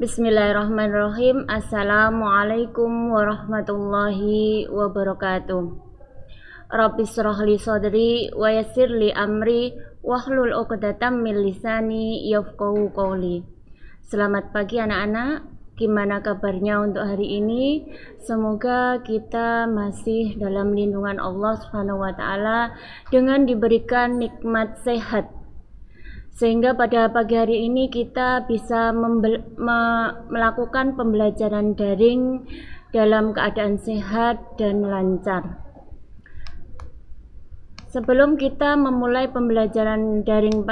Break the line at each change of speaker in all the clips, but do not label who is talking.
Bismillahirrahmanirrahim. Assalamualaikum warahmatullahi wabarakatuh. Rabbi shrah li sadri wa yassir li amri wahlul 'uqdatam min lisani yafqahu qawli. Selamat pagi anak-anak. Gimana kabarnya untuk hari ini? Semoga kita masih dalam lindungan Allah Subhanahu wa taala dengan diberikan nikmat sehat, sehingga pada pagi hari ini kita bisa melakukan pembelajaran daring dalam keadaan sehat dan lancar. Sebelum kita memulai pembelajaran daring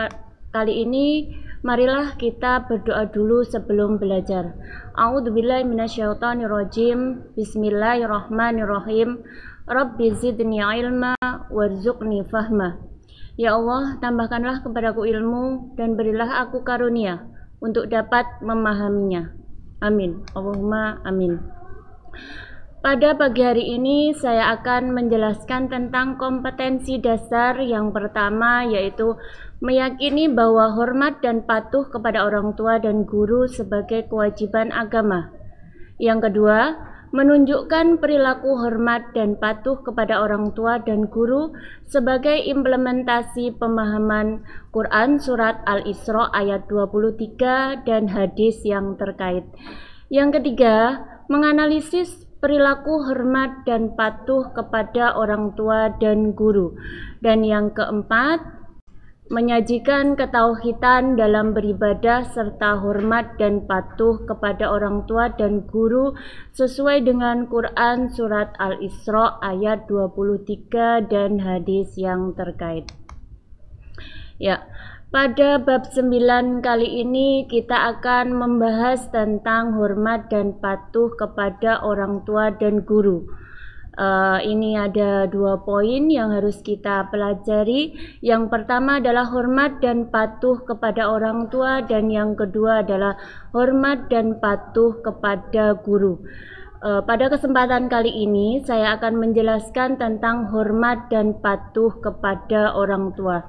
kali ini, marilah kita berdoa dulu sebelum belajar. A'udzubillahi minasyaitonirrajim. Bismillahirrahmanirrahim. Rabbi zidni ilma warzuqni fahma. Ya Allah, tambahkanlah kepadaku ilmu dan berilah aku karunia untuk dapat memahaminya. Amin. Allahumma amin. Pada pagi hari ini saya akan menjelaskan tentang kompetensi dasar. Yang pertama yaitu meyakini bahwa hormat dan patuh kepada orang tua dan guru sebagai kewajiban agama. Yang kedua, menunjukkan perilaku hormat dan patuh kepada orang tua dan guru sebagai implementasi pemahaman Quran Surat Al-Isra ayat 23 dan hadis yang terkait. Yang ketiga, menganalisis perilaku hormat dan patuh kepada orang tua dan guru. Dan yang keempat, menyajikan ketauhidan dalam beribadah serta hormat dan patuh kepada orang tua dan guru sesuai dengan Quran Surat Al-Isra ayat 23 dan hadis yang terkait. Ya, pada bab 9 kali ini kita akan membahas tentang hormat dan patuh kepada orang tua dan guru. Ini ada 2 poin yang harus kita pelajari. Yang pertama adalah hormat dan patuh kepada orang tua, dan yang kedua adalah hormat dan patuh kepada guru. Pada kesempatan kali ini saya akan menjelaskan tentang hormat dan patuh kepada orang tua,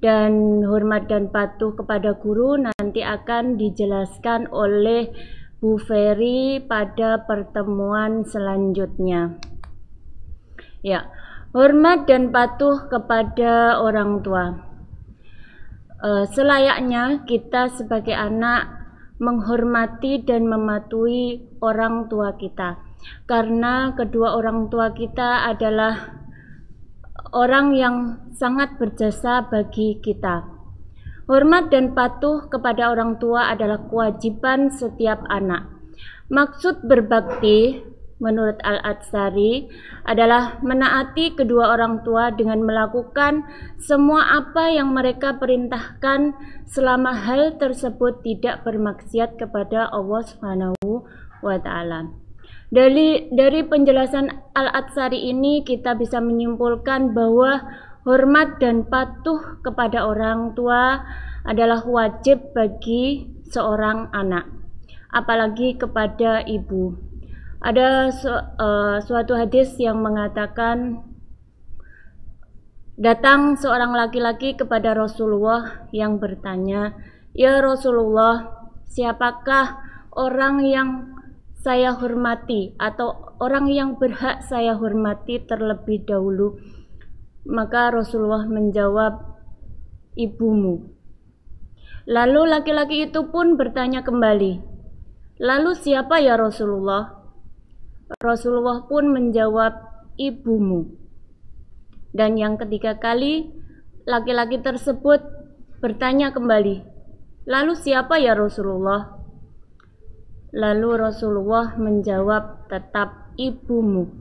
dan hormat dan patuh kepada guru nanti akan dijelaskan oleh Bu Ferry pada pertemuan selanjutnya. Ya, hormat dan patuh kepada orang tua. Selayaknya kita sebagai anak menghormati dan mematuhi orang tua kita, karena kedua orang tua kita adalah orang yang sangat berjasa bagi kita. Hormat dan patuh kepada orang tua adalah kewajiban setiap anak. Maksud berbakti menurut Al-Atsari adalah menaati kedua orang tua dengan melakukan semua apa yang mereka perintahkan selama hal tersebut tidak bermaksiat kepada Allah Subhanahu wa taala. Dari penjelasan Al-Atsari ini kita bisa menyimpulkan bahwa hormat dan patuh kepada orang tua adalah wajib bagi seorang anak, apalagi kepada ibu. Ada suatu hadis yang mengatakan, datang seorang laki-laki kepada Rasulullah yang bertanya, "Ya Rasulullah, siapakah orang yang saya hormati atau orang yang berhak saya hormati terlebih dahulu?" Maka Rasulullah menjawab, "Ibumu." Lalu laki-laki itu pun bertanya kembali, "Lalu siapa ya Rasulullah?" Rasulullah pun menjawab, "Ibumu." Dan yang ketiga kali laki-laki tersebut bertanya kembali, "Lalu siapa ya Rasulullah?" Lalu Rasulullah menjawab, "Tetap ibumu."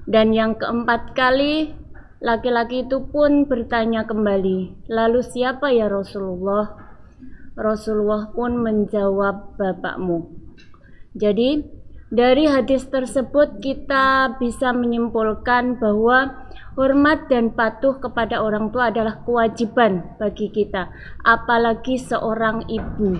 Dan yang keempat kali laki-laki itu pun bertanya kembali, "Lalu siapa ya Rasulullah?" Rasulullah pun menjawab, "Bapakmu." Jadi dari hadis tersebut kita bisa menyimpulkan bahwa hormat dan patuh kepada orang tua adalah kewajiban bagi kita, apalagi seorang ibu.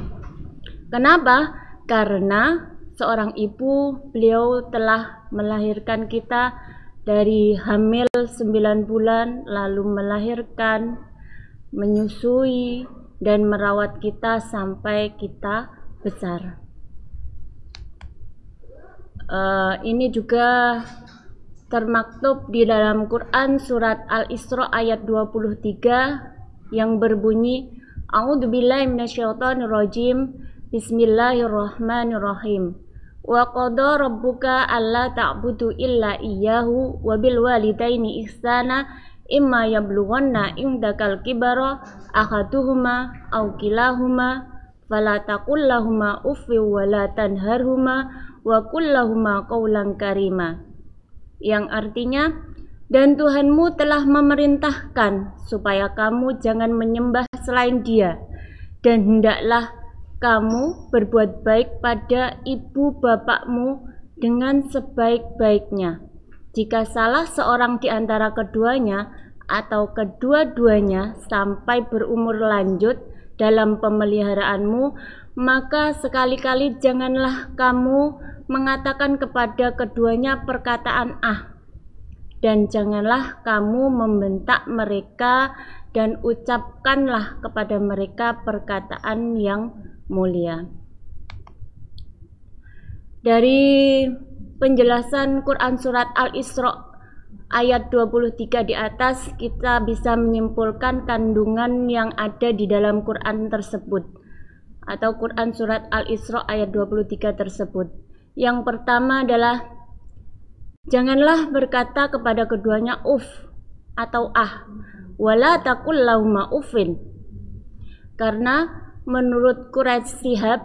Kenapa? Karena seorang ibu, beliau telah melahirkan kita dari hamil 9 bulan, lalu melahirkan, menyusui, dan merawat kita sampai kita besar. Ini juga termaktub di dalam Quran surat Al-Isra ayat 23 yang berbunyi, A'udzubillahi minasyaitonirrajim, Bismillahirrahmanirrahim. Wa qada rabbuka alla ta'budu illa iyyahu wa bil walidaini ihsana imma yablughanna indakal kibara ahaduhuma aw kilahuma fala taqul lahumā uffin wa la tanharhumā wa qul lahumā qawlan karīmā. Yang artinya, dan Tuhanmu telah memerintahkan supaya kamu jangan menyembah selain Dia, dan hendaklah kamu berbuat baik pada ibu bapakmu dengan sebaik-baiknya. Jika salah seorang di antara keduanya atau kedua-duanya sampai berumur lanjut dalam pemeliharaanmu, maka sekali-kali janganlah kamu mengatakan kepada keduanya perkataan dan janganlah kamu membentak mereka, dan ucapkanlah kepada mereka perkataan yang mulia. Dari penjelasan Quran surat Al-Isra ayat 23 di atas, kita bisa menyimpulkan kandungan yang ada di dalam Quran tersebut, atau Quran surat Al-Isra ayat 23 tersebut. Yang pertama adalah, janganlah berkata kepada keduanya uff atau wala taqul lahumā uffin. Karena menurut Quraisy Shihab,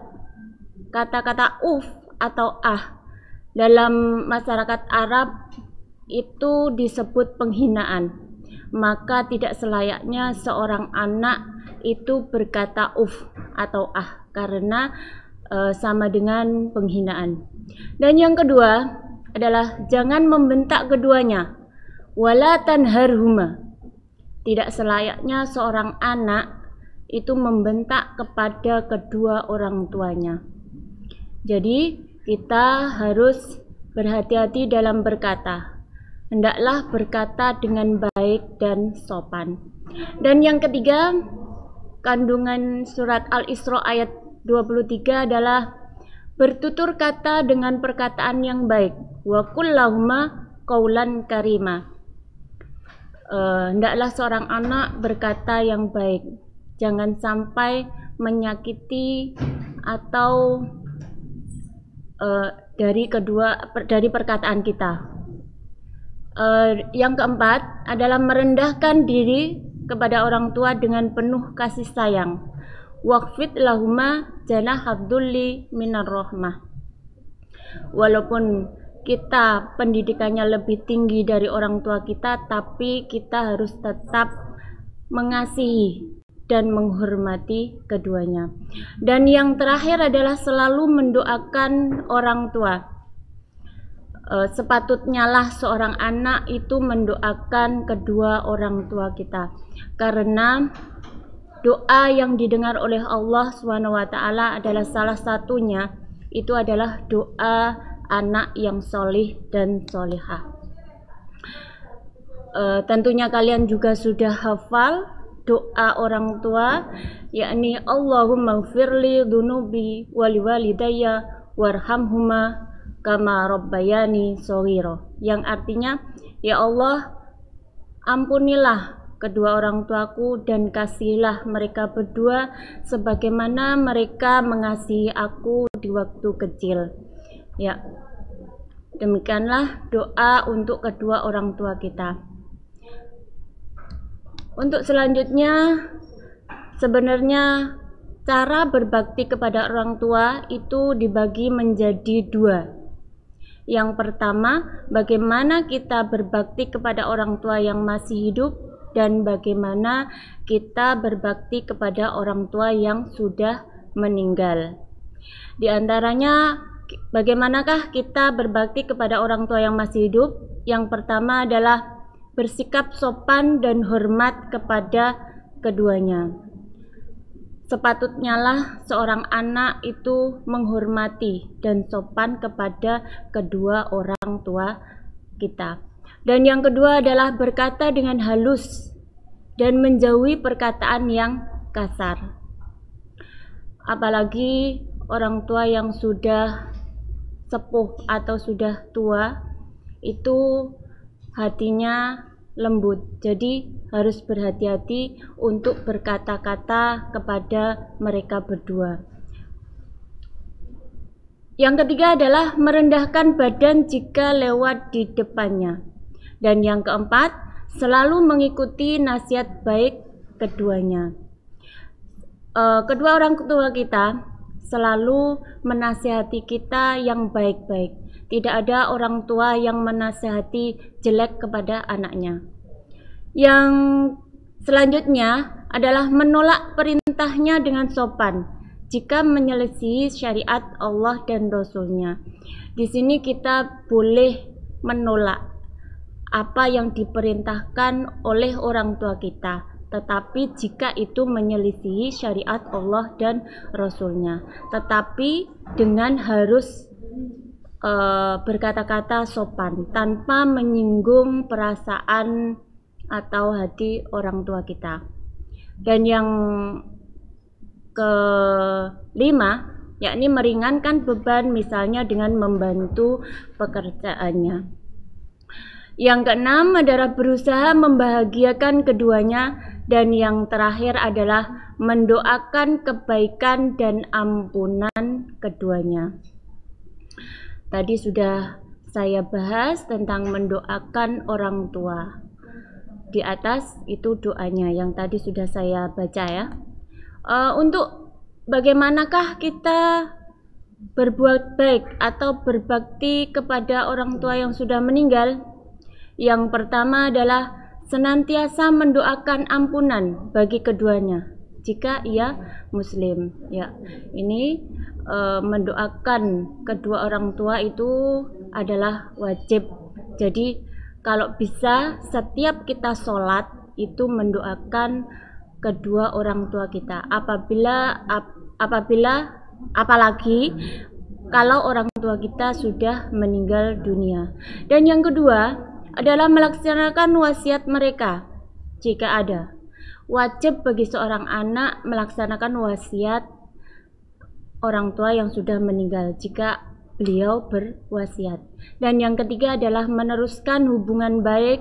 kata-kata uff atau dalam masyarakat Arab itu disebut penghinaan. Maka tidak selayaknya seorang anak itu berkata uff atau karena sama dengan penghinaan. Dan yang kedua adalah, jangan membentak keduanya, wala tanharhuma. Tidak selayaknya seorang anak itu membentak kepada kedua orang tuanya. Jadi kita harus berhati-hati dalam berkata. Hendaklah berkata dengan baik dan sopan. Dan yang ketiga, kandungan surat Al-Isra ayat 23 adalah bertutur kata dengan perkataan yang baik. Wa qul lahumā qawlan karīmā. Hendaklah seorang anak berkata yang baik. Jangan sampai menyakiti atau dari perkataan kita. Yang keempat adalah merendahkan diri kepada orang tua dengan penuh kasih sayang. Waqfid lahumā janāha dzulli minar rahmah. Walaupun kita pendidikannya lebih tinggi dari orang tua kita, tapi kita harus tetap mengasihi dan menghormati keduanya. Dan yang terakhir adalah selalu mendoakan orang tua. Sepatutnya lah seorang anak itu mendoakan kedua orang tua kita, karena doa yang didengar oleh Allah SWT adalah salah satunya itu adalah doa anak yang solih dan solihah. Tentunya kalian juga sudah hafal doa orang tua, yakni Allahumma gfirli dunubi wali walidayya warhamhuma kama rabbayani shaghira, yang artinya, ya Allah, ampunilah kedua orang tuaku dan kasihilah mereka berdua sebagaimana mereka mengasihi aku di waktu kecil. Ya, demikianlah doa untuk kedua orang tua kita. Untuk selanjutnya, sebenarnya cara berbakti kepada orang tua itu dibagi menjadi dua. Yang pertama, bagaimana kita berbakti kepada orang tua yang masih hidup, dan bagaimana kita berbakti kepada orang tua yang sudah meninggal. Di antaranya, bagaimanakah kita berbakti kepada orang tua yang masih hidup? Yang pertama adalah bersikap sopan dan hormat kepada keduanya. Sepatutnya lah seorang anak itu menghormati dan sopan kepada kedua orang tua kita. Dan yang kedua adalah berkata dengan halus dan menjauhi perkataan yang kasar. Apalagi orang tua yang sudah sepuh atau sudah tua itu hatinya lembut, jadi harus berhati-hati untuk berkata-kata kepada mereka berdua. Yang ketiga adalah merendahkan badan jika lewat di depannya. Dan yang keempat, selalu mengikuti nasihat baik keduanya. Kedua orang tua kita selalu menasihati kita yang baik-baik. Tidak ada orang tua yang menasihati jelek kepada anaknya. Yang selanjutnya adalah menolak perintahnya dengan sopan jika menyelisihi syariat Allah dan Rasul-Nya. Di sini kita boleh menolak apa yang diperintahkan oleh orang tua kita, tetapi jika itu menyelisihi syariat Allah dan Rasul-Nya, tetapi dengan harus berkata-kata sopan tanpa menyinggung perasaan atau hati orang tua kita. Dan yang kelima, yakni meringankan beban, misalnya dengan membantu pekerjaannya. Yang keenam adalah berusaha membahagiakan keduanya, dan yang terakhir adalah mendoakan kebaikan dan ampunan keduanya. Tadi sudah saya bahas tentang mendoakan orang tua. Di atas itu doanya yang tadi sudah saya baca ya. Untuk bagaimanakah kita berbuat baik atau berbakti kepada orang tua yang sudah meninggal? Yang pertama adalah senantiasa mendoakan ampunan bagi keduanya jika ia muslim. Ya, ini mendoakan kedua orang tua itu adalah wajib. Jadi kalau bisa setiap kita sholat itu mendoakan kedua orang tua kita. Apalagi kalau orang tua kita sudah meninggal dunia. Dan yang kedua adalah melaksanakan wasiat mereka jika ada. Wajib bagi seorang anak melaksanakan wasiat orang tua yang sudah meninggal jika beliau berwasiat. Dan yang ketiga adalah meneruskan hubungan baik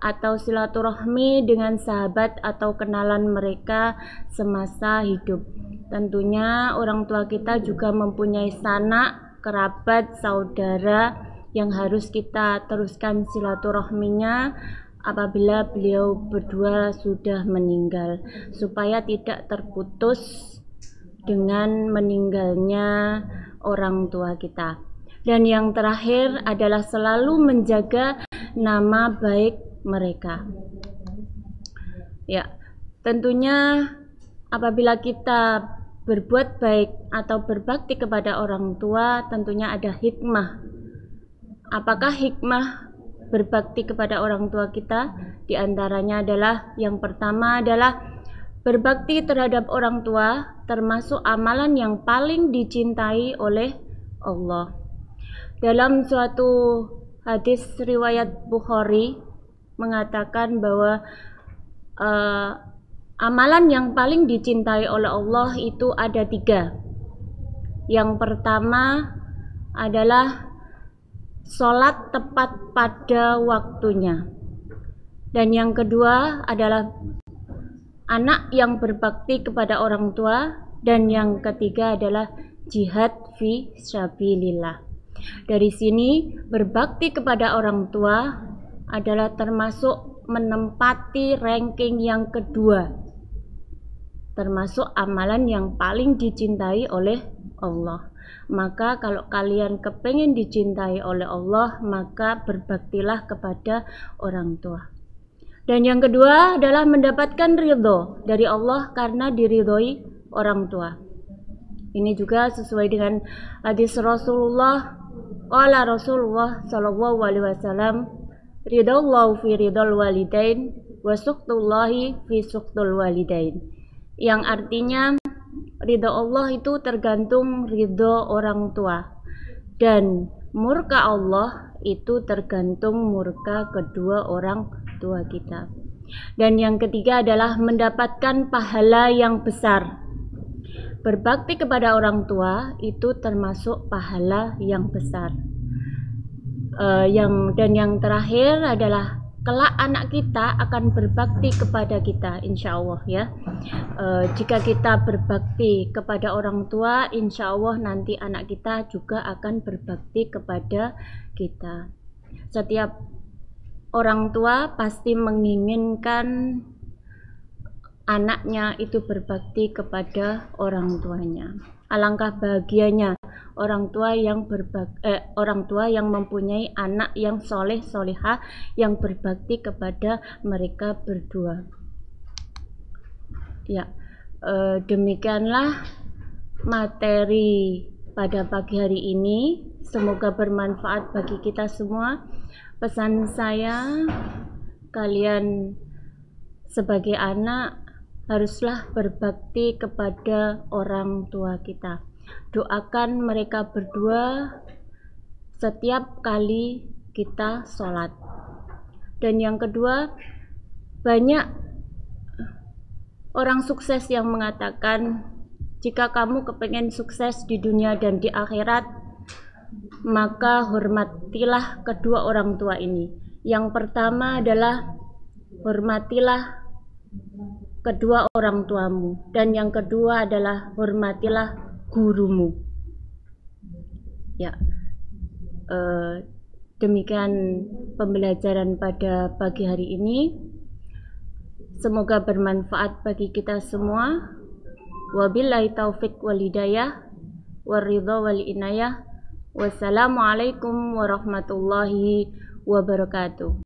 atau silaturahmi dengan sahabat atau kenalan mereka semasa hidup. Tentunya orang tua kita juga mempunyai sanak, kerabat, saudara yang harus kita teruskan silaturahminya apabila beliau berdua sudah meninggal, supaya tidak terputus dengan meninggalnya orang tua kita. Dan yang terakhir adalah selalu menjaga nama baik mereka. Ya, tentunya apabila kita berbuat baik atau berbakti kepada orang tua, tentunya ada hikmah. Apakah hikmah berbakti kepada orang tua kita? Di antaranya adalah yang pertama adalah berbakti terhadap orang tua termasuk amalan yang paling dicintai oleh Allah. Dalam suatu hadis riwayat Bukhari mengatakan bahwa amalan yang paling dicintai oleh Allah itu ada 3. Yang pertama adalah sholat tepat pada waktunya. Dan yang kedua adalah anak yang berbakti kepada orang tua, dan yang ketiga adalah jihad fi sabilillah. Dari sini berbakti kepada orang tua adalah termasuk menempati ranking yang kedua, termasuk amalan yang paling dicintai oleh Allah. Maka kalau kalian kepengen dicintai oleh Allah, maka berbaktilah kepada orang tua. Dan yang kedua adalah mendapatkan ridho dari Allah karena diridhoi orang tua. Ini juga sesuai dengan hadis Rasulullah. Qala Rasulullah sallallahu alaihi wasallam, ridallahu fi ridal walidain wa suqtullahi fi suqtul walidain. Yang artinya ridho Allah itu tergantung ridho orang tua, dan murka Allah itu tergantung murka kedua orang tua kita. Dan yang ketiga adalah mendapatkan pahala yang besar. berbakti kepada orang tua itu termasuk pahala yang besar. Yang terakhir adalah kelak anak kita akan berbakti kepada kita, insya Allah ya. Jika kita berbakti kepada orang tua, insya Allah nanti anak kita juga akan berbakti kepada kita. Setiap orang tua pasti menginginkan anaknya itu berbakti kepada orang tuanya. Alangkah bahagianya orang tua yang mempunyai anak yang soleh solehah yang berbakti kepada mereka berdua. Ya, demikianlah materi pada pagi hari ini. Semoga bermanfaat bagi kita semua. Pesan saya, kalian sebagai anak haruslah berbakti kepada orang tua kita. Doakan mereka berdua setiap kali kita sholat. Dan yang kedua, banyak orang sukses yang mengatakan, jika kamu kepengen sukses di dunia dan di akhirat, maka hormatilah kedua orang tua ini. Yang pertama adalah hormatilah kedua orang tuamu, dan yang kedua adalah hormatilah gurumu. Ya, demikian pembelajaran pada pagi hari ini. Semoga bermanfaat bagi kita semua. Wabillahi taufik wal hidayah, waridha wal inayah. Wassalamualaikum warahmatullahi wabarakatuh.